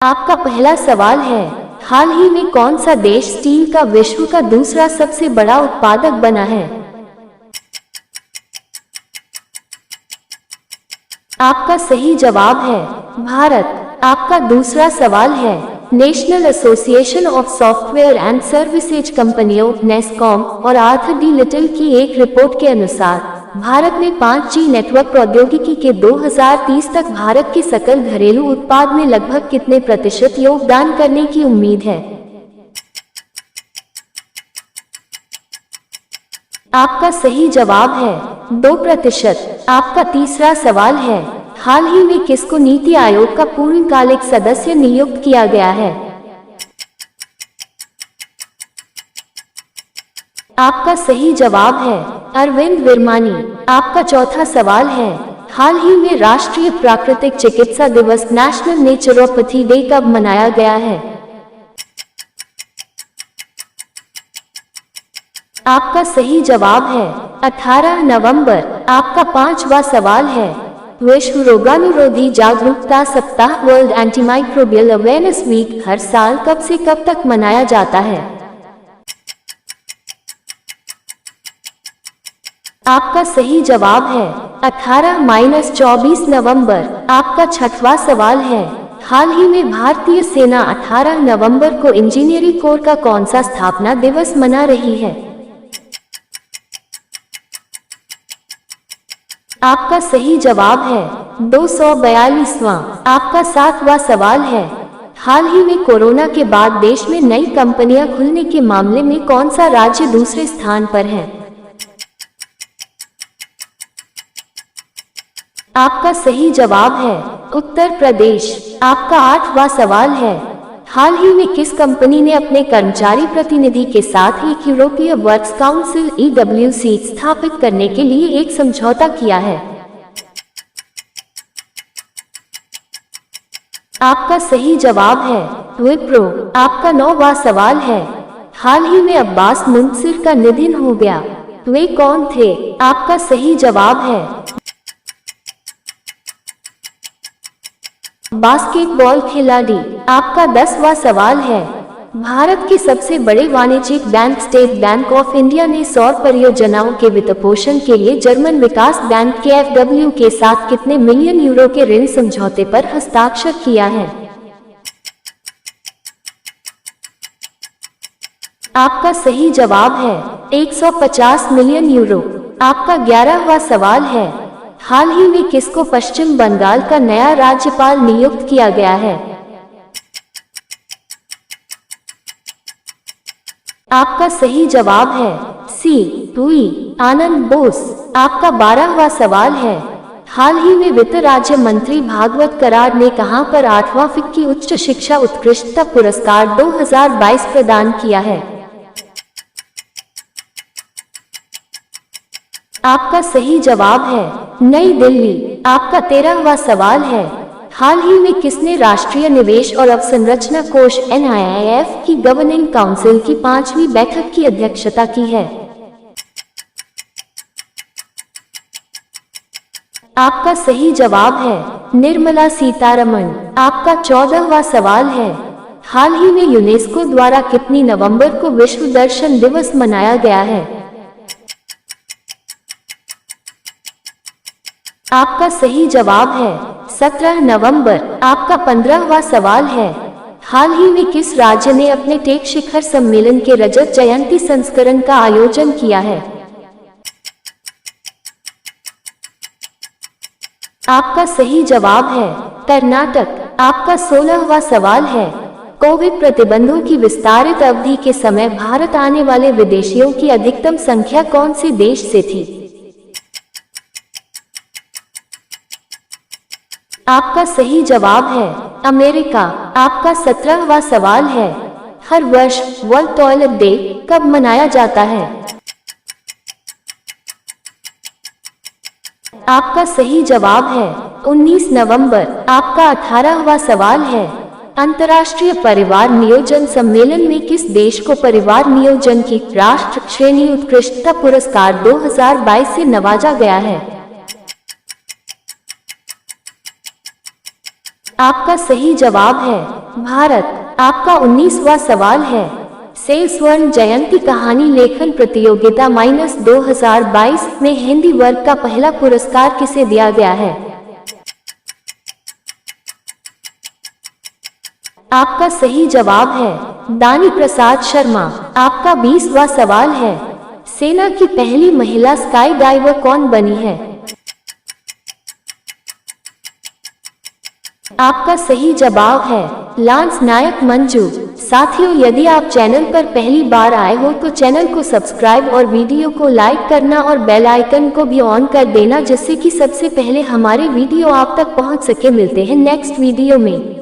आपका पहला सवाल है, हाल ही में कौन सा देश स्टील का विश्व का दूसरा सबसे बड़ा उत्पादक बना है? आपका सही जवाब है भारत। आपका दूसरा सवाल है, national association of software and services कंपनियों नेस्कॉम और आर्थर डी लिटिल की एक रिपोर्ट के अनुसार भारत में 5G नेटवर्क प्रौद्योगिकी के 2030 तक भारत के सकल घरेलू उत्पाद में लगभग कितने प्रतिशत योगदान करने की उम्मीद है? आपका सही जवाब है 2%। आपका तीसरा सवाल है, हाल ही में किसको नीति आयोग का पूर्णकालिक सदस्य नियुक्त किया गया है? आपका सही जवाब है अरविंद विरमानी। आपका चौथा सवाल है, हाल ही में राष्ट्रीय प्राकृतिक चिकित्सा दिवस नेशनल नेचुरोपैथी डे कब मनाया गया है? आपका सही जवाब है 18 नवंबर। आपका पांचवा सवाल है, विश्व रोगाणुरोधी जागरूकता सप्ताह वर्ल्ड एंटीमाइक्रोबियल अवेयरनेस वीक हर साल कब से कब तक मनाया जाता है? आपका सही जवाब है 18-24 नवंबर। आपका छठवां सवाल है, हाल ही में भारतीय सेना 18 नवंबर को इंजीनियरिंग कोर का कौन सा स्थापना दिवस मना रही है? आपका सही जवाब है 242वां। आपका सातवां सवाल है, हाल ही में कोरोना के बाद देश में नई कंपनियां खुलने के मामले में कौन सा राज्य दूसरे स्थान पर है? आपका सही जवाब है उत्तर प्रदेश। आपका आठवां सवाल है, हाल ही में किस कंपनी ने अपने कर्मचारी प्रतिनिधि के साथ एक यूरोपीय वर्क्स काउंसिल EWC स्थापित करने के लिए एक समझौता किया है? आपका सही जवाब है विप्रो। आपका नौवां सवाल है, हाल ही में अब्बास मुंतसिर का निधन हो गया, वे कौन थे? आपका सही जवाब है बास्केटबॉल खिलाड़ी। आपका 10वां सवाल है, भारत के सबसे बड़े वाणिज्यिक bank state bank of India ने सौर परियोजनाओं के वित्तपोषण के लिए जर्मन विकास बैंक KfW के साथ कितने मिलियन यूरो के ऋण समझौते पर हस्ताक्षर किया है? आपका सही जवाब है 150 मिलियन यूरो। आपका 11वां सवाल है, हाल ही में किसको पश्चिम बंगाल का नया राज्यपाल नियुक्त किया गया है? आपका सही जवाब है सी टूई आनंद बोस। आपका 12वां सवाल है, हाल ही में वित्त राज्य मंत्री भागवत कराड़ ने कहां पर 8वां फिक्की उच्च शिक्षा उत्कृष्टता पुरस्कार 2022 प्रदान किया है? आपका सही जवाब है नई दिल्ली। आपका 13वां सवाल है, हाल ही में किसने राष्ट्रीय निवेश और अवसंरचना कोष NIIF की गवर्निंग काउंसिल की 5वीं बैठक की अध्यक्षता की है? आपका सही जवाब है निर्मला सीतारमण। आपका 14वां सवाल है, हाल ही में यूनेस्को द्वारा कितनी नवंबर को विश्व दर्शन दिवस मनाया गया है? आपका सही जवाब है 17 नवंबर। आपका 15वां सवाल है, हाल ही में किस राज्य ने अपने टेक शिखर सम्मेलन के रजत जयंती संस्करण का आयोजन किया है? आपका सही जवाब है कर्नाटक। आपका 16वां सवाल है, कोविड प्रतिबंधों की विस्तारित अवधि के समय भारत आने वाले विदेशियों की अधिकतम संख्या कौन से देश से थी? आपका सही जवाब है अमेरिका। आपका 17वां सवाल है, हर वर्ष वर्ल्ड टॉयलेट डे कब मनाया जाता है? आपका सही जवाब है 19 नवंबर। आपका 18वां सवाल है, अंतर्राष्ट्रीय परिवार नियोजन सम्मेलन में किस देश को परिवार नियोजन की राष्ट्र श्रेणी उत्कृष्टता पुरस्कार 2022 से नवाजा गया है? आपका सही जवाब है भारत। आपका 19वां सवाल है, से स्वर्ण जयंती कहानी लेखन प्रतियोगिता -2022 में हिंदी वर्ग का पहला पुरस्कार किसे दिया गया है? आपका सही जवाब है दानी प्रसाद शर्मा। आपका 20वां सवाल है, सेना की पहली महिला स्काई डाइवर कौन बनी है? आपका सही जवाब है लांस नायक मंजू। साथियों, यदि आप चैनल पर पहली बार आए हो तो चैनल को सब्सक्राइब और वीडियो को लाइक करना और बेल आइकन को भी ऑन कर देना, जिससे कि सबसे पहले हमारे वीडियो आप तक पहुंच सके। मिलते हैं नेक्स्ट वीडियो में।